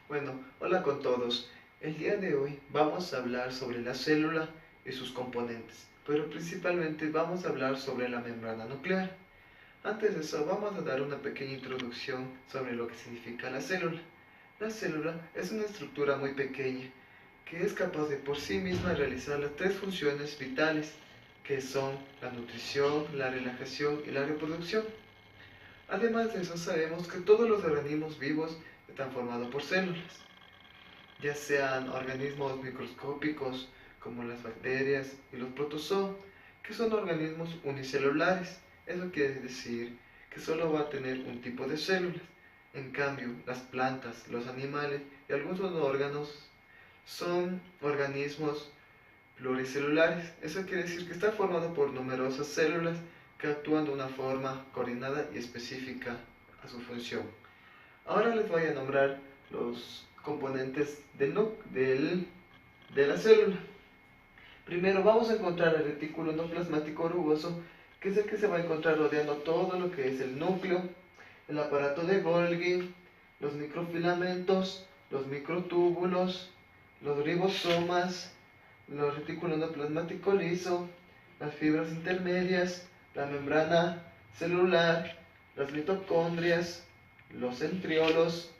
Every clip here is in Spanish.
Bueno, hola con todos. El día de hoy vamos a hablar sobre la célula y sus componentes, pero principalmente vamos a hablar sobre la membrana nuclear. Antes de eso, vamos a dar una pequeña introducción sobre lo que significa la célula. La célula es una estructura muy pequeña que es capaz de por sí misma realizar las tres funciones vitales, que son la nutrición, la relajación y la reproducción. Además de eso, sabemos que todos los organismos vivos están formados por células, ya sean organismos microscópicos como las bacterias y los protozoos, que son organismos unicelulares. Eso quiere decir que solo va a tener un tipo de células. En cambio, las plantas, los animales y algunos órganos son organismos pluricelulares. Eso quiere decir que está formado por numerosas células que actúan de una forma coordinada y específica a su función. Ahora les voy a nombrar los componentes de la célula. Primero vamos a encontrar el retículo endoplasmático rugoso, que es el que se va a encontrar rodeando todo lo que es el núcleo, el aparato de Golgi, los microfilamentos, los microtúbulos, los ribosomas, los retículos endoplasmático liso, las fibras intermedias, la membrana celular, las mitocondrias, los centriolos,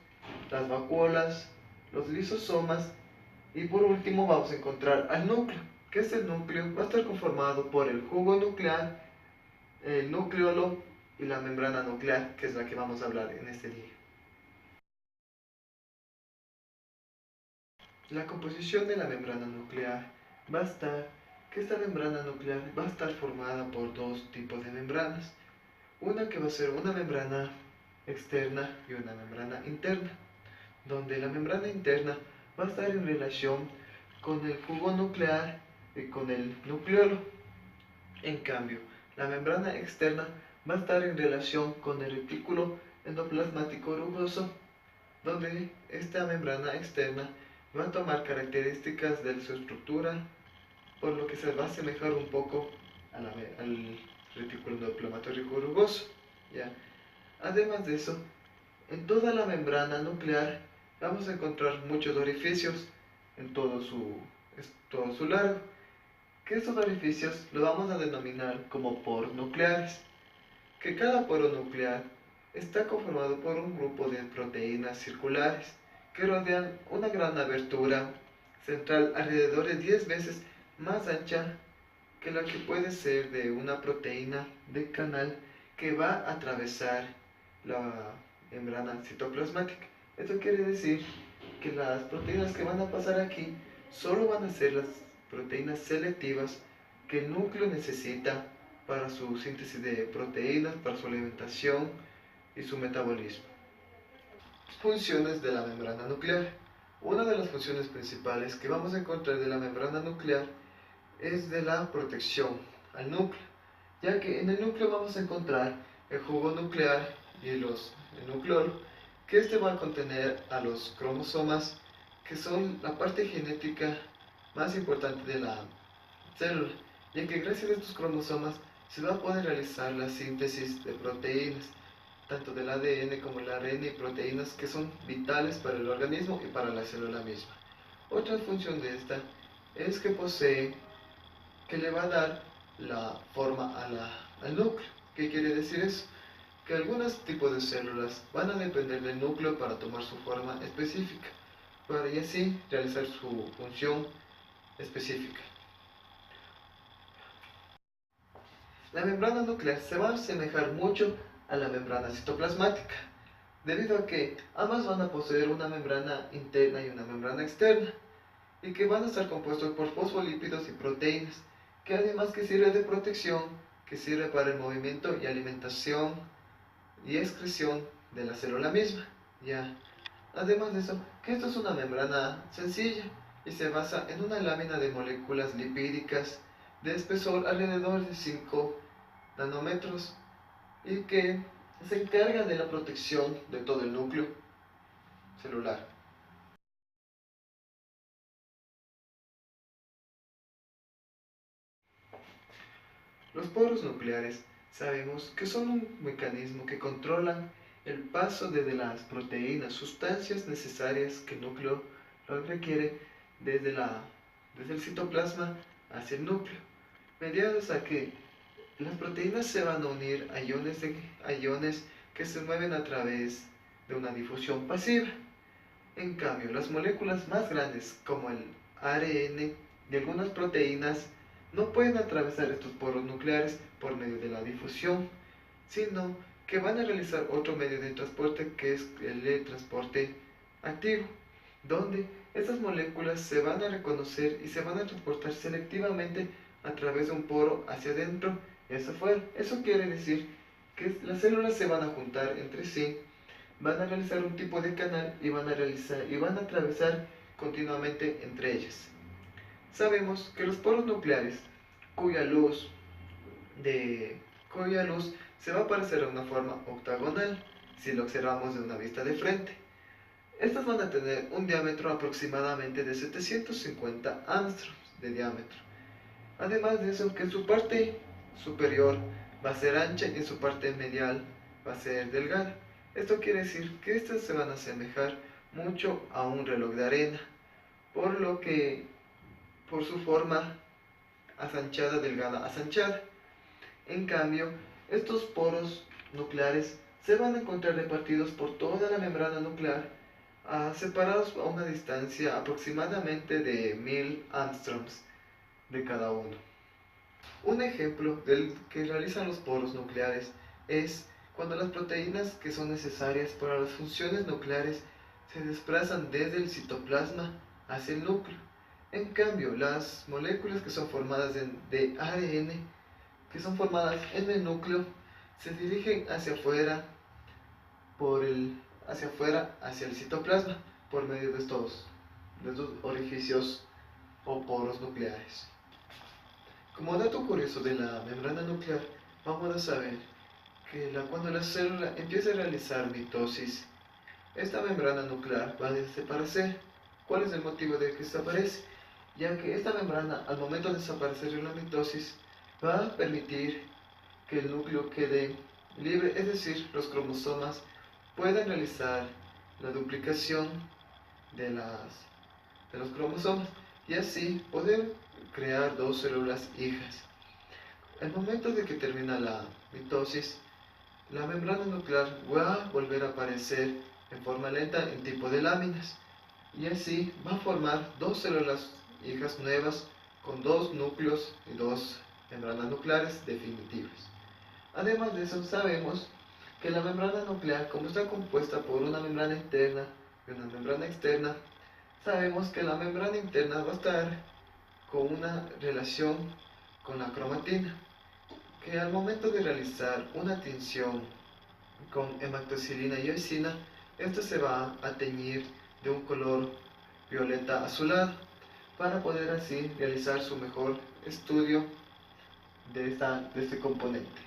las vacuolas, los lisosomas y por último vamos a encontrar al núcleo, que este núcleo va a estar conformado por el jugo nuclear, el nucleolo y la membrana nuclear, que es la que vamos a hablar en este día. La composición de la membrana nuclear va a estar, que esta membrana nuclear va a estar formada por dos tipos de membranas. Una que va a ser una membrana externa y una membrana interna, donde la membrana interna va a estar en relación con el jugo nuclear y con el nucleolo. En cambio, la membrana externa va a estar en relación con el retículo endoplasmático rugoso, donde esta membrana externa va a tomar características de su estructura, por lo que se va a asemejar un poco al retículo endoplasmático rugoso. ¿Ya? Además de eso, en toda la membrana nuclear vamos a encontrar muchos orificios en todo su largo, que estos orificios los vamos a denominar como poros nucleares, que cada poro nuclear está conformado por un grupo de proteínas circulares que rodean una gran abertura central alrededor de 10 veces más ancha que la que puede ser de una proteína de canal que va a atravesar la membrana citoplasmática. Esto quiere decir que las proteínas que van a pasar aquí solo van a ser las proteínas selectivas que el núcleo necesita para su síntesis de proteínas, para su alimentación y su metabolismo. Funciones de la membrana nuclear. Una de las funciones principales que vamos a encontrar de la membrana nuclear es de la protección al núcleo, ya que en el núcleo vamos a encontrar el jugo nuclear y el nucleolo, que este va a contener a los cromosomas, que son la parte genética más importante de la célula, ya que gracias a estos cromosomas se va a poder realizar la síntesis de proteínas, tanto del ADN como el ARN y proteínas que son vitales para el organismo y para la célula misma. Otra función de esta es que posee, que le va a dar la forma al núcleo. ¿Qué quiere decir eso? Que algunos tipos de células van a depender del núcleo para tomar su forma específica, para y así realizar su función específica. La membrana nuclear se va a asemejar mucho a la membrana citoplasmática, debido a que ambas van a poseer una membrana interna y una membrana externa, y que van a estar compuestos por fosfolípidos y proteínas, que además que sirve de protección, que sirve para el movimiento y alimentación y excreción de la célula misma. Ya. Además de eso, que esto es una membrana sencilla y se basa en una lámina de moléculas lipídicas de espesor alrededor de 5 nanómetros y que se encarga de la protección de todo el núcleo celular. Los poros nucleares sabemos que son un mecanismo que controlan el paso desde las proteínas, sustancias necesarias que el núcleo lo requiere desde el citoplasma hacia el núcleo, mediados a que las proteínas se van a unir a iones que se mueven a través de una difusión pasiva. En cambio, las moléculas más grandes, como el ARN y algunas proteínas, no pueden atravesar estos poros nucleares por medio de la difusión, sino que van a realizar otro medio de transporte, que es el de transporte activo, donde estas moléculas se van a reconocer y se van a transportar selectivamente a través de un poro hacia adentro y hacia afuera. Eso quiere decir que las células se van a juntar entre sí, van a realizar un tipo de canal y van a atravesar continuamente entre ellas. Sabemos que los poros nucleares, cuya luz se va a parecer a una forma octagonal si lo observamos de una vista de frente. Estas van a tener un diámetro aproximadamente de 750 angstroms de diámetro. Además de eso, que en su parte superior va a ser ancha y en su parte medial va a ser delgada. Esto quiere decir que estas se van a asemejar mucho a un reloj de arena, por su forma asanchada, delgada, asanchada. En cambio, estos poros nucleares se van a encontrar repartidos por toda la membrana nuclear, separados a una distancia aproximadamente de 1000 angstroms de cada uno. Un ejemplo del que realizan los poros nucleares es cuando las proteínas que son necesarias para las funciones nucleares se desplazan desde el citoplasma hacia el núcleo. En cambio, las moléculas que son formadas de ARN, que son formadas en el núcleo, se dirigen hacia afuera, hacia el citoplasma, por medio de estos orificios o poros nucleares. Como dato curioso de la membrana nuclear, vamos a saber que cuando la célula empieza a realizar mitosis, esta membrana nuclear va a desaparecer. ¿Cuál es el motivo de que desaparece? Ya que esta membrana, al momento de desaparecer en la mitosis, va a permitir que el núcleo quede libre, es decir, los cromosomas pueden realizar la duplicación de los cromosomas y así poder crear dos células hijas. Al momento de que termina la mitosis, la membrana nuclear va a volver a aparecer en forma lenta en tipo de láminas y así va a formar dos células hijas nuevas con dos núcleos y dos membranas nucleares definitivas. Además de eso, sabemos que la membrana nuclear, como está compuesta por una membrana interna y una membrana externa, sabemos que la membrana interna va a estar con una relación con la cromatina, que al momento de realizar una tinción con hematoxilina y eosina, esto se va a teñir de un color violeta azulado, para poder así realizar su mejor estudio de este componente.